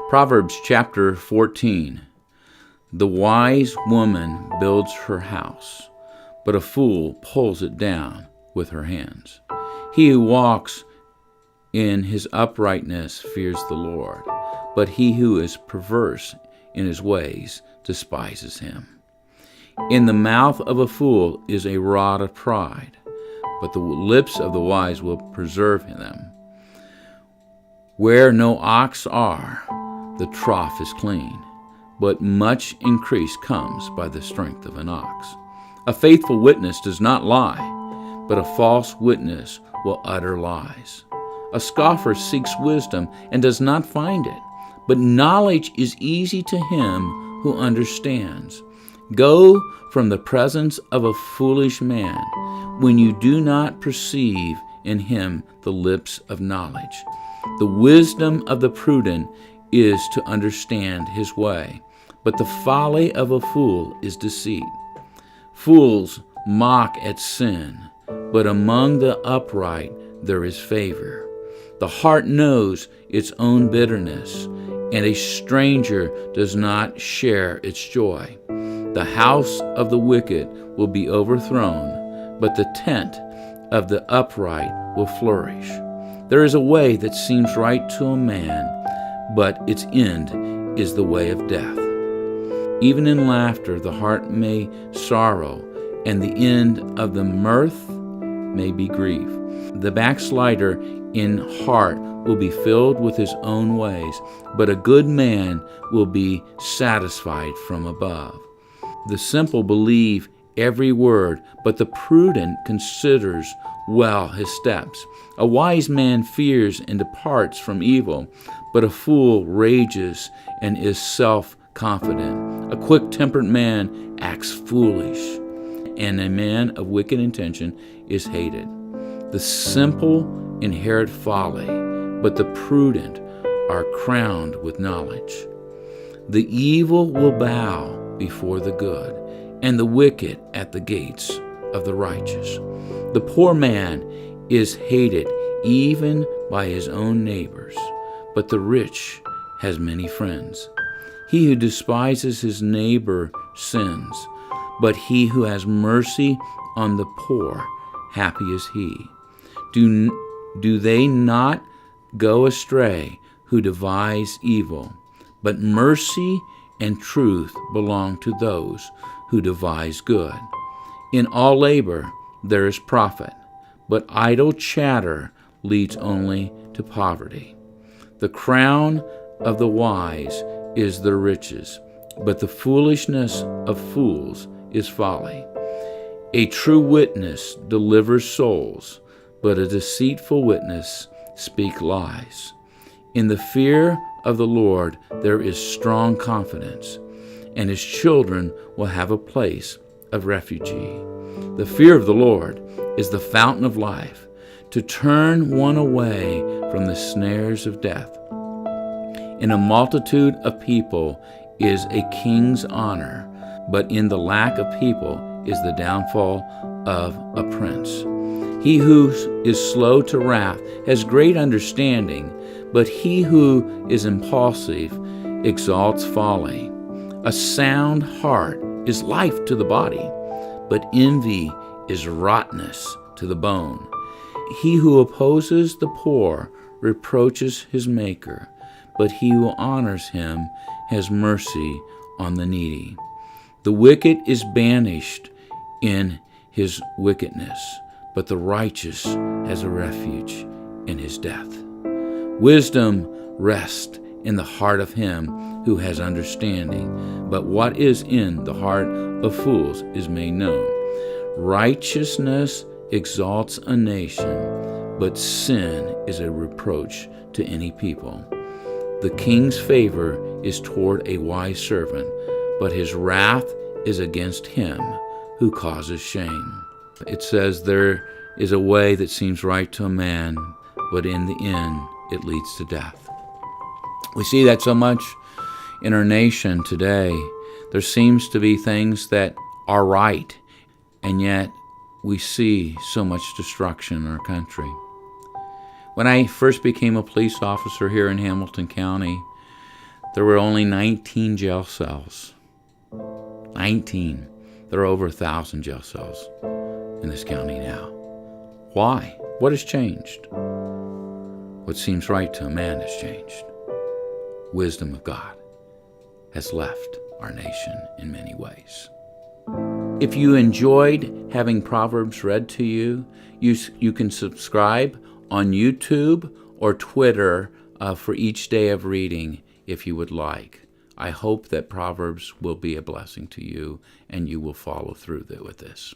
Proverbs chapter 14. The wise woman builds her house, but a fool pulls it down with her hands. He who walks in his uprightness fears the Lord, but he who is perverse in his ways despises him. In the mouth of a fool is a rod of pride, but the lips of the wise will preserve them. Where no ox are, the trough is clean, but much increase comes by the strength of an ox. A faithful witness does not lie, but a false witness will utter lies. A scoffer seeks wisdom and does not find it, but knowledge is easy to him who understands. Go from the presence of a foolish man when you do not perceive in him the lips of knowledge. The wisdom of the prudent is to understand his way, but the folly of a fool is deceit. Fools mock at sin, but among the upright there is favor. The heart knows its own bitterness, and a stranger does not share its joy. The house of the wicked will be overthrown, but the tent of the upright will flourish. There is a way that seems right to a man, but its end is the way of death. Even in laughter the heart may sorrow, and the end of the mirth may be grief. The backslider in heart will be filled with his own ways, but a good man will be satisfied from above. The simple believe every word, but the prudent considers well his steps. A wise man fears and departs from evil, but a fool rages and is self-confident. A quick-tempered man acts foolish, and a man of wicked intention is hated. The simple inherit folly, but the prudent are crowned with knowledge. The evil will bow before the good, and the wicked at the gates of the righteous. The poor man is hated even by his own neighbors, but the rich has many friends. He who despises his neighbor sins, but he who has mercy on the poor, happy is he. Do they not go astray who devise evil? But mercy and truth belong to those who devise good. In all labor there is profit, but idle chatter leads only to poverty. The crown of the wise is their riches, but the foolishness of fools is folly. A true witness delivers souls, but a deceitful witness speaks lies. In the fear of the Lord there is strong confidence, and his children will have a place of refuge. The fear of the Lord is the fountain of life, to turn one away from the snares of death. In a multitude of people is a king's honor, but in the lack of people is the downfall of a prince. He who is slow to wrath has great understanding, but he who is impulsive exalts folly. A sound heart is life to the body, but envy is rottenness to the bone. He who opposes the poor reproaches his maker, but he who honors him has mercy on the needy. The wicked is banished in his wickedness, but the righteous has a refuge in his death. Wisdom rests in the heart of him who has understanding, but what is in the heart of fools is made known. Righteousness exalts a nation, but sin is a reproach to any people. The king's favor is toward a wise servant, but his wrath is against him who causes shame. It says there is a way that seems right to a man, but in the end it leads to death. We see that so much in our nation today. There seems to be things that are right, and yet we see so much destruction in our country. When I first became a police officer here in Hamilton County, there were only 19 jail cells. 19. There are over 1,000 jail cells in this county now. Why? What has changed? What seems right to a man has changed. Wisdom of God has left our nation in many ways. If you enjoyed having Proverbs read to you, you can subscribe on YouTube or Twitter for each day of reading if you would like. I hope that Proverbs will be a blessing to you and you will follow through with this.